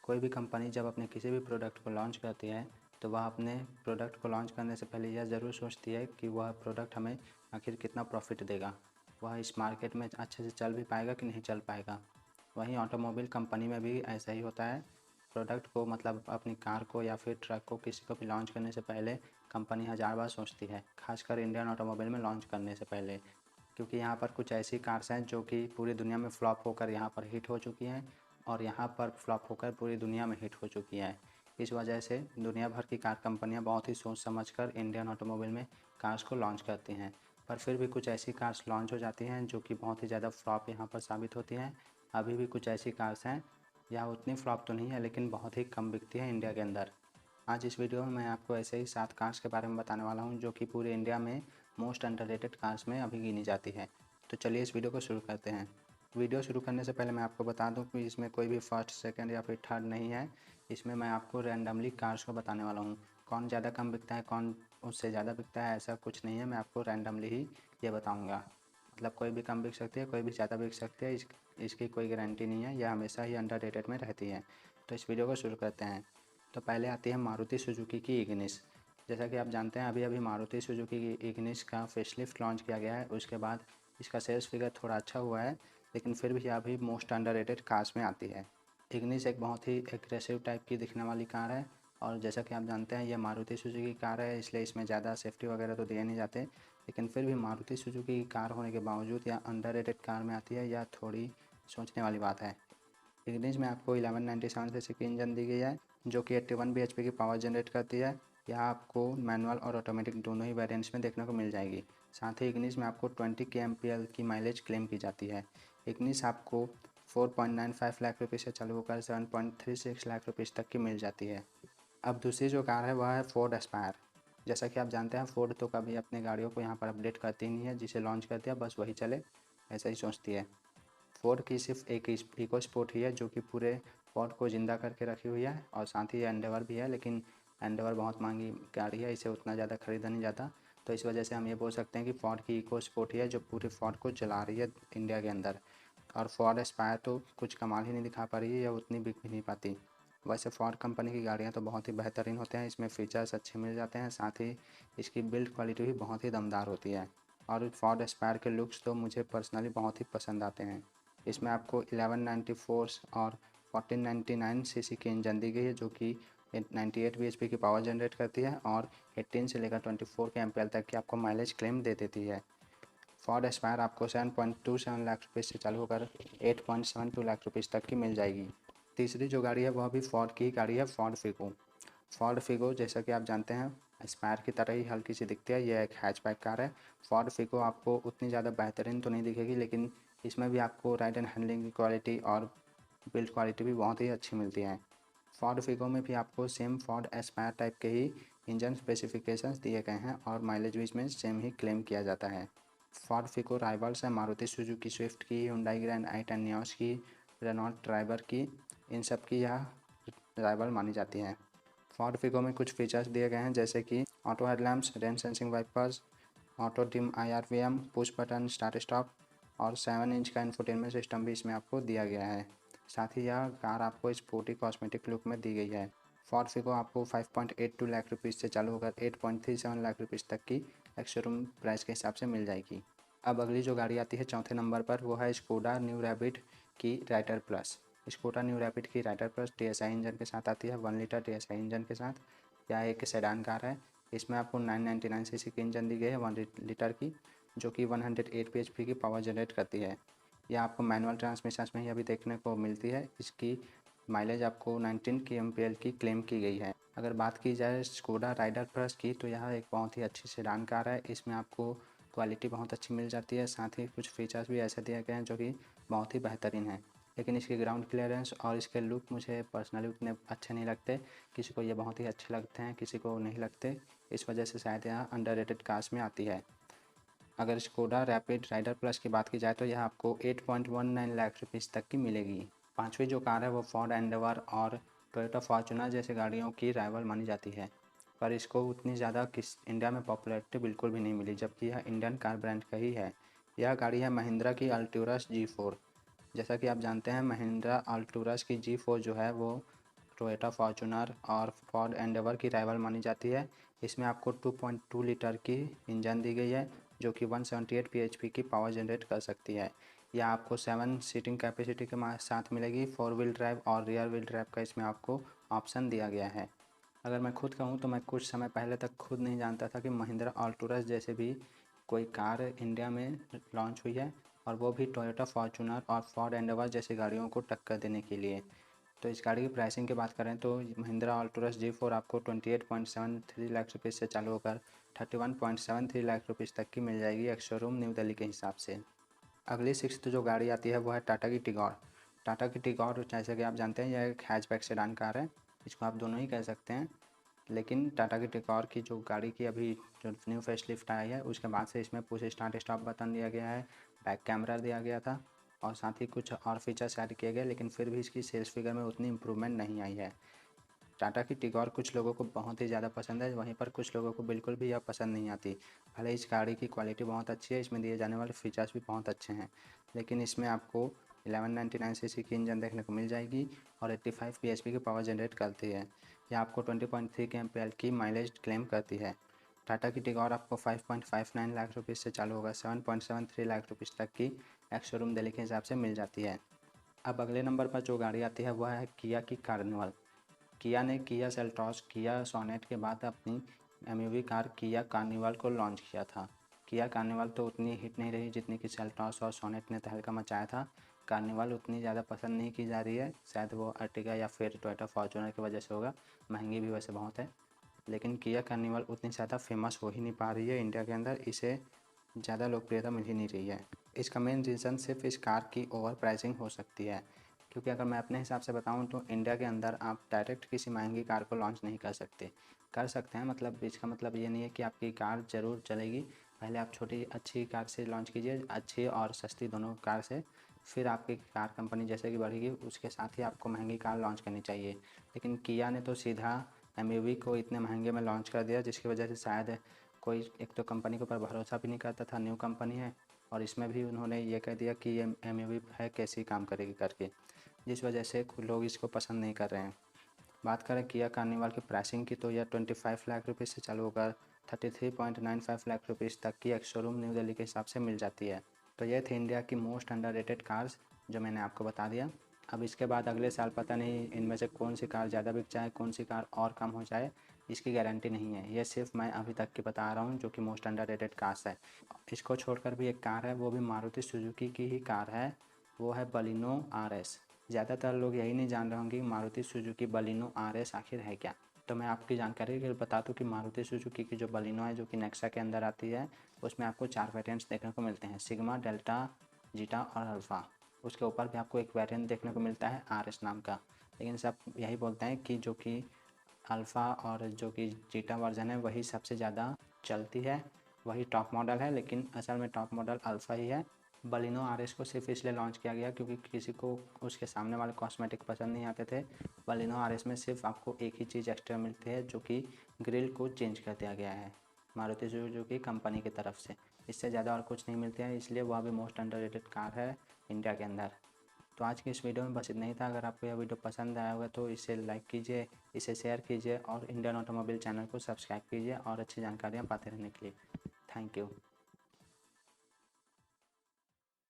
कोई भी कंपनी जब अपने किसी भी प्रोडक्ट को लॉन्च करती है तो वह अपने प्रोडक्ट को लॉन्च करने से पहले यह ज़रूर सोचती है कि वह प्रोडक्ट हमें आखिर कितना प्रॉफिट देगा, वह इस मार्केट में अच्छे से चल भी पाएगा कि नहीं चल पाएगा। वहीं ऑटोमोबाइल कंपनी में भी ऐसा ही होता है। प्रोडक्ट को मतलब अपनी कार को या फिर ट्रक को किसी को भी लॉन्च करने से पहले कंपनी हज़ार बार सोचती है, खासकर इंडियन ऑटोमोबाइल में लॉन्च करने से पहले, क्योंकि यहाँ पर कुछ ऐसी कार्स हैं जो कि पूरी दुनिया में फ्लॉप होकर यहाँ पर हिट हो चुकी हैं और यहाँ पर फ्लॉप होकर पूरी दुनिया में हिट हो चुकी हैं। इस वजह से दुनिया भर की कार कंपनियाँ बहुत ही सोच समझकर इंडियन ऑटोमोबाइल में कार्स को लॉन्च करती हैं, पर फिर भी कुछ ऐसी कार्स लॉन्च हो जाती हैं जो कि बहुत ही ज़्यादा फ्लॉप यहाँ पर साबित होती हैं। अभी भी कुछ ऐसी कार्स हैं, यह उतनी फ्लॉप तो नहीं है लेकिन बहुत ही कम बिकती है इंडिया के अंदर। आज इस वीडियो में मैं आपको ऐसे ही 7 कार्स के बारे में बताने वाला हूँ जो कि पूरे इंडिया में मोस्ट अंडररेटेड कार्स में अभी गिनी जाती है। तो चलिए इस वीडियो को शुरू करते हैं। वीडियो शुरू करने से पहले मैं आपको बता दूं कि इसमें कोई भी फर्स्ट, सेकंड या फिर थर्ड नहीं है। इसमें मैं आपको रैंडमली कार्स को बताने वाला हूँ। कौन ज़्यादा कम बिकता है, कौन उससे ज़्यादा बिकता है, ऐसा कुछ नहीं है। मैं आपको रैंडमली ही ये बताऊँगा। मतलब कोई भी कम बिक सकती है, कोई भी ज़्यादा बिक सकती है, इसकी कोई गारंटी नहीं है। यह हमेशा ही अंडररेटेड में रहती है। तो इस वीडियो को शुरू करते हैं। तो पहले आती है मारुति सुजुकी की इग्निस। जैसा कि आप जानते हैं अभी अभी मारुति सुजुकी की इग्निस का फेसलिफ्ट लॉन्च किया गया है। उसके बाद इसका सेल्स फिगर थोड़ा अच्छा हुआ है, लेकिन फिर भी अभी मोस्ट अंडररेटेड कार्स में आती है। इग्निस एक बहुत ही एग्रेसिव टाइप की दिखने वाली कार है और जैसा कि आप जानते हैं ये मारुति सुजुकी की कार है, इसलिए इसमें ज़्यादा सेफ्टी वगैरह तो दिए नहीं जाते, लेकिन फिर भी मारुति सुजुकी की कार होने के बावजूद यह अंडररेटेड कार में आती है। यह थोड़ी सोचने वाली बात है। इग्निस में आपको 1197 सीसी की इंजन दी गई है जो कि 81 bhp की पावर जनरेट करती है। यह आपको मैनुअल और ऑटोमेटिक दोनों ही वेरिएंट्स में देखने को मिल जाएगी। साथ ही इग्निस में आपको 20 kmpl की माइलेज क्लेम की जाती है। इग्निस आपको 4.95 लाख रुपये से चालू होकर 7.36 लाख रुपये तक की मिल जाती है। अब दूसरी जो कार है वह है फोर्ड एस्पायर। जैसा कि आप जानते हैं फोर्ड तो कभी अपने गाड़ियों को यहाँ पर अपडेट करती नहीं है, जिसे लॉन्च करती है बस वही चले, ऐसा ही सोचती है। फोर्ड की सिर्फ एक इको स्पोर्ट ही है जो कि पूरे फोर्ड को ज़िंदा करके रखी हुई है, और साथ ही एंडेवर भी है, लेकिन एंडेवर बहुत महंगी गाड़ी है, इसे उतना ज़्यादा ख़रीदा नहीं जाता। तो इस वजह से हम ये बोल सकते हैं कि फोर्ड की इको स्पोर्ट ही है जो पूरे फोर्ड को चला रही है इंडिया के अंदर। और फोर्ड एस्पायर तो कुछ कमाल ही नहीं दिखा पा रही है या उतनी बिक भी नहीं पाती। वैसे फोर्ड कंपनी की गाड़ियाँ तो बहुत ही बेहतरीन होते हैं, इसमें फ़ीचर्स अच्छे मिल जाते हैं, साथ ही इसकी बिल्ड क्वालिटी भी बहुत ही दमदार होती है। और फोर्ड एस्पायर के लुक्स तो मुझे पर्सनली बहुत ही पसंद आते हैं। इसमें आपको 1194 और 1499 सीसी की इंजन दी गई है जो कि 98 bhp की पावर जनरेट करती है और 18 से लेकर 24 के एम्पेयर तक की आपको माइलेज क्लेम दे देती है। फोर्ड एस्पायर आपको 7.27 लाख रुपये से चालू होकर 8.72 लाख रुपये तक की मिल जाएगी। तीसरी जो गाड़ी है वह भी फोर्ड की गाड़ी है, फोर्ड फिगो। फोर्ड फिगो जैसा कि आप जानते हैं एस्पायर की तरह ही हल्की सी दिखती है, यह एक हैचबैक कार है। फोर्ड फिगो आपको उतनी ज़्यादा बेहतरीन तो नहीं दिखेगी, लेकिन इसमें भी आपको राइड एंड हैंडलिंग की क्वालिटी और बिल्ड क्वालिटी भी बहुत ही अच्छी मिलती है। फोर्ड फिगो में भी आपको सेम फोर्ड एस्पायर टाइप के ही इंजन स्पेसिफिकेशंस दिए गए हैं और माइलेज भी इसमें सेम ही क्लेम किया जाता है। फोर्ड फिगो राइवल्स है मारुति सुजुकी स्विफ्ट की, हुंडई ग्रैंड आई 10 नियोस की, रेनॉल्ट ट्राइबर की, इन सब की यह राइवल मानी जाती है। फोर्ड फिगो में कुछ फीचर्स दिए गए हैं जैसे कि auto headlamps, rain sensing wipers, auto dim IRVM, push button start stop और 7 इंच का इंफोटेनमेंट सिस्टम भी इसमें आपको दिया गया है। साथ ही यह कार आपको स्पोर्टी कॉस्मेटिक लुक में दी गई है। फोर्ड फिगो आपको 5.82 लाख रुपीज़ से चालू होकर 8.37 लाख रुपीज़ तक की एक्स-शोरूम प्राइस के हिसाब से मिल जाएगी। अब अगली जो गाड़ी आती है चौथे नंबर पर वो है स्कोडा न्यू रैपिड की Rider Plus. Skoda new Rapid की राइडर प्लस TSI इंजन के साथ आती है, 1 लीटर TSI इंजन के साथ। यह एक सेडान कार है। इसमें आपको 999 सीसी की इंजन दी गई है 1 लीटर की, जो कि 108 bhp की पावर जनरेट करती है। यह आपको मैनुअल ट्रांसमिशन में ही अभी देखने को मिलती है। इसकी माइलेज आपको 19 kmpl की क्लेम की गई है। अगर बात की जाए स्कोडा राइडर प्लस की तो यह एक बहुत ही अच्छी सेडान कार है। इसमें आपको क्वालिटी बहुत अच्छी मिल जाती है, साथ ही कुछ फीचर्स भी ऐसे दिए गए हैं जो कि बहुत ही बेहतरीन हैं। लेकिन इसकी ग्राउंड क्लियरेंस और इसके लुक मुझे पर्सनली उतने अच्छे नहीं लगते। किसी को ये बहुत ही अच्छे लगते हैं, किसी को नहीं लगते। इस वजह से शायद यह अंडररेटेड कार्स में आती है। अगर स्कोडा रैपिड राइडर प्लस की बात की जाए तो यह आपको 8.19 लाख रुपीज़ तक की मिलेगी। पांचवी जो कार है वो फोर्ड एंडेवर और टोयोटा फॉर्च्यूनर जैसे गाड़ियों की राइवल मानी जाती है। पर इसको उतनी ज़्यादा इंडिया में पॉपुलैरिटी बिल्कुल भी नहीं मिली, जबकि यह इंडियन कार ब्रांड का ही है। यह गाड़ी है महिंद्रा की अल्टूरस G4। जैसा कि आप जानते हैं महिंद्रा अल्टूरस की G4 जो है वो टोयोटा फॉर्च्यूनर और फोर्ड एंडेवर की राइवल मानी जाती है। इसमें आपको 2.2 लीटर की इंजन दी गई है जो कि 178 php की पावर जनरेट कर सकती है। यह आपको 7 सीटिंग कैपेसिटी के साथ मिलेगी। 4 व्हील ड्राइव और रियर व्हील ड्राइव का इसमें आपको ऑप्शन दिया गया है। अगर मैं खुद कहूँ तो मैं कुछ समय पहले तक खुद नहीं जानता था कि महिंद्रा अल्टूरस जैसे भी कोई कार इंडिया में लॉन्च हुई है, और वो भी टोयोटा फॉर्च्यूनर और फोर्ड एंडेवर जैसी गाड़ियों को टक्कर देने के लिए। तो इस गाड़ी की प्राइसिंग की बात करें तो महिंद्रा अल्टूरस G4 आपको 28.73 लाख रुपये से चालू होकर 31.73 लाख रुपये तक की मिल जाएगी एक्स शोरूम न्यू दिल्ली के हिसाब से। अगली सिक्स्थ जो गाड़ी आती है वो है टाटा की टिगोर। टाटा की टिगोर जैसे कि आप जानते हैं यह एक हैचबैक सेडान कार है, इसको आप दोनों ही कह सकते हैं। लेकिन टाटा की टिगोर की जो गाड़ी की अभी जो न्यू फेसलिफ्ट आई है उसके बाद से इसमें पुश स्टार्ट स्टॉप बटन दिया गया है, बैक कैमरा दिया गया था और साथ ही कुछ और फीचर्स ऐड किए गए, लेकिन फिर भी इसकी सेल्स फिगर में उतनी इम्प्रूवमेंट नहीं आई है। टाटा की टिगोर कुछ लोगों को बहुत ही ज़्यादा पसंद है, वहीं पर कुछ लोगों को बिल्कुल भी यह पसंद नहीं आती। भले इस गाड़ी की क्वालिटी बहुत अच्छी है, इसमें दिए जाने वाले फीचर्स भी बहुत अच्छे हैं, लेकिन इसमें आपको 1199 सीसी की इंजन देखने को मिल जाएगी और 85 php की पावर जनरेट करती है। यह आपको 20.3 kmpl की माइलेज क्लेम करती है। टाटा की टिगोर आपको 5.59 लाख रुपये से चालू होगा 7.73 लाख रुपये तक की एक्स शोरूम दिल्ली के हिसाब से मिल जाती है। अब अगले नंबर पर जो गाड़ी आती है वह है किया की कार्निवल। किया ने किया सेल्टॉस, किया सोनेट के बाद अपनी एमयूवी कार किया कार्निवल को लॉन्च किया था। किया कार्निवल तो उतनी हिट नहीं रही जितनी कि सेल्टॉस और सोनेट ने तहलका मचाया था। कार्निवल उतनी ज़्यादा पसंद नहीं की जा रही है, शायद वो अर्टिगा या फिर टोयोटा फॉर्च्यूनर की वजह से होगा, महंगी भी वैसे बहुत है। लेकिन किया कार्निवल उतनी ज़्यादा फेमस हो ही नहीं पा रही है इंडिया के अंदर, इसे ज़्यादा लोकप्रियता मिल ही नहीं रही है। इसका मेन रीज़न सिर्फ इस कार की ओवर प्राइसिंग हो सकती है, क्योंकि अगर मैं अपने हिसाब से बताऊं तो इंडिया के अंदर आप डायरेक्ट किसी महंगी कार को लॉन्च नहीं कर सकते। कर सकते हैं, मतलब इसका मतलब ये नहीं है कि आपकी कार ज़रूर चलेगी। पहले आप छोटी अच्छी कार से लॉन्च कीजिए, अच्छी और सस्ती दोनों कार से, फिर आपकी कार कंपनी जैसे कि बढ़ेगी उसके साथ ही आपको महंगी कार लॉन्च करनी चाहिए। लेकिन किया ने तो सीधा एमयूवी को इतने महंगे में लॉन्च कर दिया, जिसकी वजह से शायद कोई एक तो कंपनी के ऊपर भरोसा भी नहीं करता था, न्यू कंपनी है, और इसमें भी उन्होंने ये कह दिया कि ये एमयूवी है कैसी काम करेगी करके, जिस वजह से लोग इसको पसंद नहीं कर रहे हैं। बात करें किया कार्निवल की प्राइसिंग की तो यह 25 लाख रुपये से चालू होकर 33.95 लाख रुपये तक की एक्स शोरूम न्यू दिल्ली के हिसाब से मिल जाती है। तो ये थी इंडिया की मोस्ट अंडररेटेड कार्स जो मैंने आपको बता दिया। अब इसके बाद अगले साल पता नहीं इनमें से कौन सी कार ज़्यादा बिक जाए, कौन सी कार और कम हो जाए, इसकी गारंटी नहीं है। ये सिर्फ मैं अभी तक की बता रहा हूँ जो कि मोस्ट अंडररेटेड कार्स है। इसको छोड़कर भी एक कार है, वो भी मारुति सुजुकी की ही कार है, वो है बलिनो RS। ज़्यादातर लोग यही नहीं जान रहे होंगे कि मारुति सुजुकी बलिनो RS आखिर है क्या। तो मैं आपकी जानकारी के लिए बता दूं कि मारुति सुजुकी की जो बलिनो है जो कि नेक्सा के अंदर आती है, उसमें आपको 4 वेरिएंट्स देखने को मिलते हैं, सिग्मा, डेल्टा, जीटा और अल्फ़ा। उसके ऊपर भी आपको एक वेरिएंट देखने को मिलता है RS नाम का। लेकिन सब यही बोलते हैं कि जो कि अल्फ़ा और जो कि जीटा वर्जन है वही सबसे ज़्यादा चलती है, वही टॉप मॉडल है, लेकिन असल में टॉप मॉडल अल्फ़ा ही है। बलिनो RS को सिर्फ इसलिए लॉन्च किया गया क्योंकि किसी को उसके सामने वाले कॉस्मेटिक पसंद नहीं आते थे। बलिनो RS में सिर्फ आपको एक ही चीज़ एक्स्ट्रा मिलती है जो कि ग्रिल को चेंज कर दिया गया है मारुति सुजुकी कंपनी की तरफ से। इससे ज़्यादा और कुछ नहीं मिलते हैं, इसलिए वह भी मोस्ट अंडररेटेड कार है इंडिया के अंदर। तो आज की इस वीडियो में बस इतना ही था। अगर आपको यह वीडियो पसंद आया होगा तो इसे लाइक कीजिए, इसे शेयर कीजिए और इंडियन ऑटोमोबाइल चैनल को सब्सक्राइब कीजिए और अच्छी जानकारियाँ पाते रहने के लिए। Thank you.